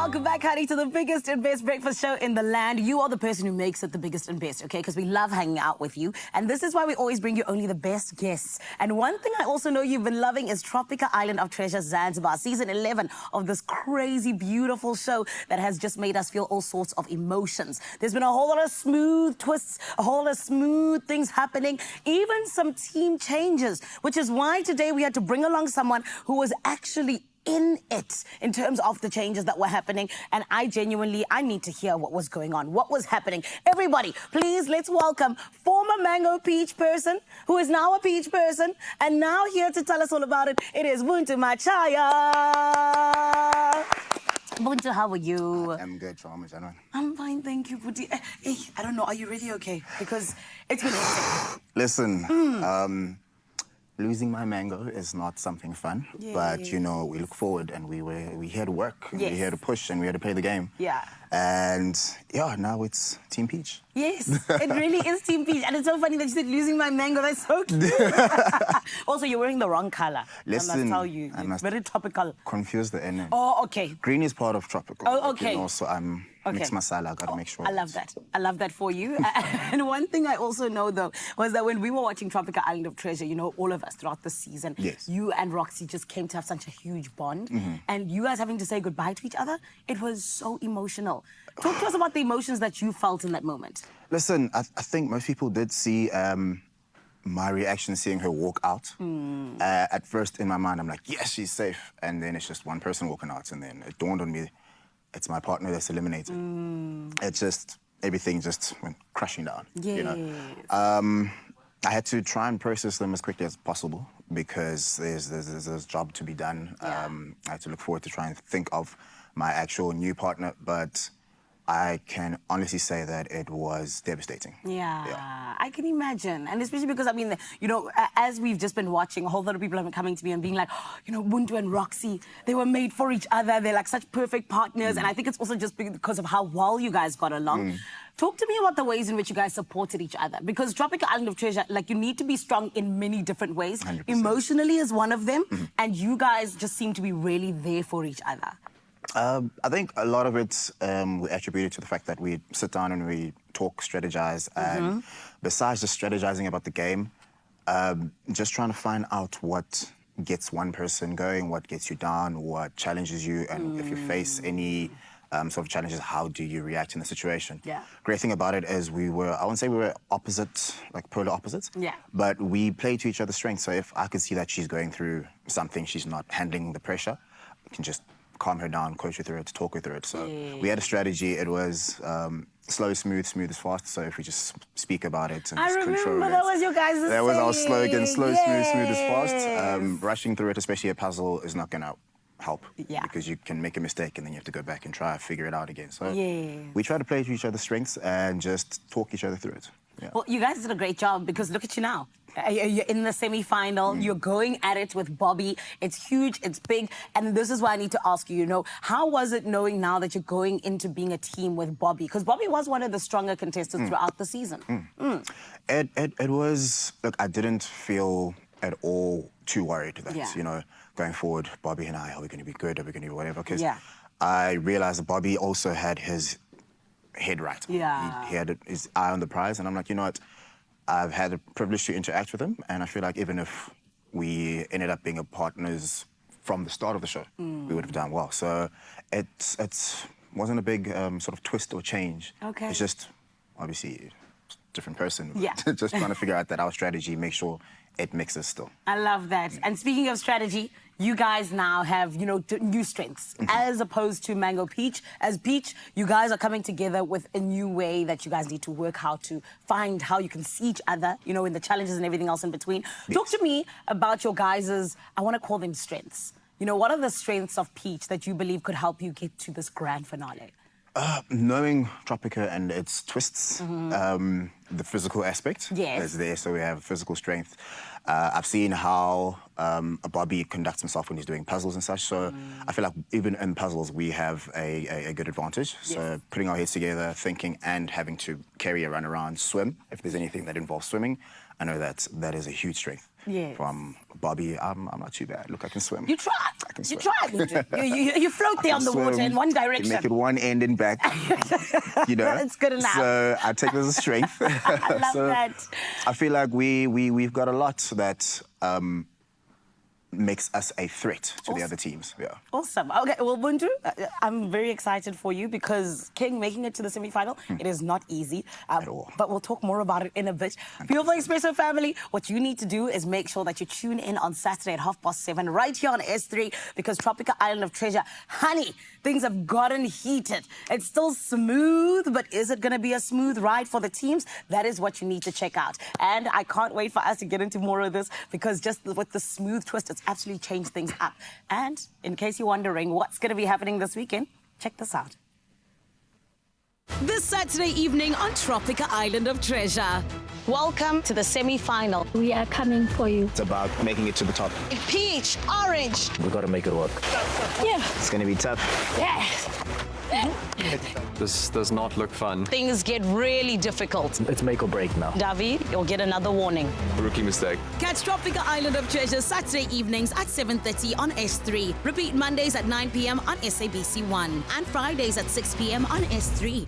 Welcome back, honey, to the biggest and best breakfast show in the land. You are the person who makes it the biggest and best, okay? Because we love hanging out with you. And this is why we always bring you only the best guests. And one thing I also know you've been loving is Tropika Island of Treasure Zanzibar, season 11 of this crazy, beautiful show that has just made us feel all sorts of emotions. There's been a whole lot of smooth twists, a whole lot of smooth things happening, even some team changes, which is why today we had to bring along someone who was actually in it in terms of the changes that were happening. And I need to hear what was going on, what was happening. Everybody, please, let's welcome former Mango Peach person who is now a Peach person and now here to tell us all about it. It is Buntu Matshaya. Buntu, how are you? I'm good, Chama. I'm fine, thank you, Buntu. Hey, I don't know, are you really okay? Because it's been hectic. Listen, losing my mango is not something fun, but you know, we look forward and we're here to work, and we're here to push, and we're here to play the game. Yeah. And yeah, now it's Team Peach. Yes, it really is Team Peach. And it's so funny that you said losing my mango. That's so cute. Also, you're wearing the wrong color. Listen, I must tell you. It's very tropical. Confuse the N. Oh, okay. Green is part of tropical. Oh, okay. You know, so I'm mixed masala. I gotta make sure. I love that. I love that for you. And one thing I also know, though, was that when we were watching Tropika Island of Treasure, you know, all of us throughout the season, you and Roxy just came to have such a huge bond. And you guys having to say goodbye to each other, it was so emotional. Talk to us about the emotions that you felt in that moment. Listen, I think most people did see my reaction seeing her walk out. At first, in my mind, I'm like, yes, she's safe. And then it's just one person walking out. And then it dawned on me, it's my partner that's eliminated. It's just, everything just went crashing down. You know? I had to try and process them as quickly as possible because there's a job to be done. I had to look forward to try and think of my actual new partner, but I can honestly say that it was devastating. Yeah, I can imagine. And especially because, I mean, you know, as we've just been watching, a whole lot of people have been coming to me and being like, oh, you know, Buntu and Roxy, they were made for each other. They're like such perfect partners. And I think it's also just because of how well you guys got along. Talk to me about the ways in which you guys supported each other. Because Tropika Island of Treasure, like, you need to be strong in many different ways. 100%. Emotionally is one of them. And you guys just seem to be really there for each other. I think a lot of it we attributed to the fact that we sit down and we talk, strategize, and besides just strategizing about the game, just trying to find out what gets one person going, what gets you down, what challenges you, and if you face any sort of challenges, how do you react in the situation? Great thing about it is we were, I wouldn't say we were opposite, like polar opposites, but we play to each other's strengths. So if I could see that she's going through something, she's not handling the pressure, I can just calm her down, coach her through it, talk her through it. So we had a strategy. It was slow, smooth, smooth is fast. So if we just speak about it and just control it. I remember that was your guys' That was our slogan, slow, smooth, smooth is fast. Rushing through it, especially a puzzle, is not going to help. Because you can make a mistake and then you have to go back and try to figure it out again. So we try to play to each other's strengths and just talk each other through it. Well, you guys did a great job because look at you now. You're in the semi-final. You're going at it with Bobby. It's huge. It's big. And this is why I need to ask you, you know, how was it knowing now that you're going into being a team with Bobby? Because Bobby was one of the stronger contestants throughout the season. It was, look, I didn't feel at all too worried that, you know, going forward, Bobby and I, are we going to be good? Are we going to be whatever? Because I realized that Bobby also had his head right. He had his eye on the prize, and I'm like, you know what? I've had the privilege to interact with him, and I feel like even if we ended up being partners from the start of the show, we would have done well. So it wasn't a big sort of twist or change. It's just, obviously, different person. Just trying to figure out that our strategy, make sure it mixes still. I love that. And speaking of strategy, you guys now have, you know, new strengths. As opposed to Mango Peach. As Peach, you guys are coming together with a new way that you guys need to work how to find how you can see each other, you know, in the challenges and everything else in between. Talk to me about your guys' I want to call them strengths. You know, what are the strengths of Peach that you believe could help you get to this grand finale? Knowing Tropika and its twists, the physical aspect is there, so we have physical strength. I've seen how Bobby conducts himself when he's doing puzzles and such. So I feel like even in puzzles, we have a good advantage. So putting our heads together, thinking, and having to carry a run around, swim, if there's anything that involves swimming, I know that is a huge strength. Yes. From Bobby, I'm not too bad. Look, I can swim. You try. I can swim. You try, Buntu. You float there on the water in one direction. Can make it one end and back. You know, it's good enough. So I take this as a strength. I love that. I feel like we've got a lot that makes us a threat to the other teams. Yeah. Awesome. Okay, well, Buntu, I'm very excited for you because King making it to the semi-final, it is not easy. At all. But we'll talk more about it in a bit. Beautiful Expresso family, what you need to do is make sure that you tune in on Saturday at 7:30 right here on S3 because Tropika Island of Treasure, honey, things have gotten heated. It's still smooth, but is it going to be a smooth ride for the teams? That is what you need to check out. And I can't wait for us to get into more of this because just with the smooth twist, it's absolutely changed things up. And in case you're wondering what's going to be happening this weekend, check this out. This Saturday evening on Tropika Island of Treasure. Welcome to the semi-final. We are coming for you. It's about making it to the top. Peach, orange. We've got to make it work. Yeah. It's going to be tough. Yes. This does not look fun. Things get really difficult. It's make or break now. David, you'll get another warning. Rookie mistake. Catch Tropika Island of Treasure Saturday evenings at 7:30 on S3. Repeat Mondays at 9 p.m. on SABC1 and Fridays at 6 p.m. on S3.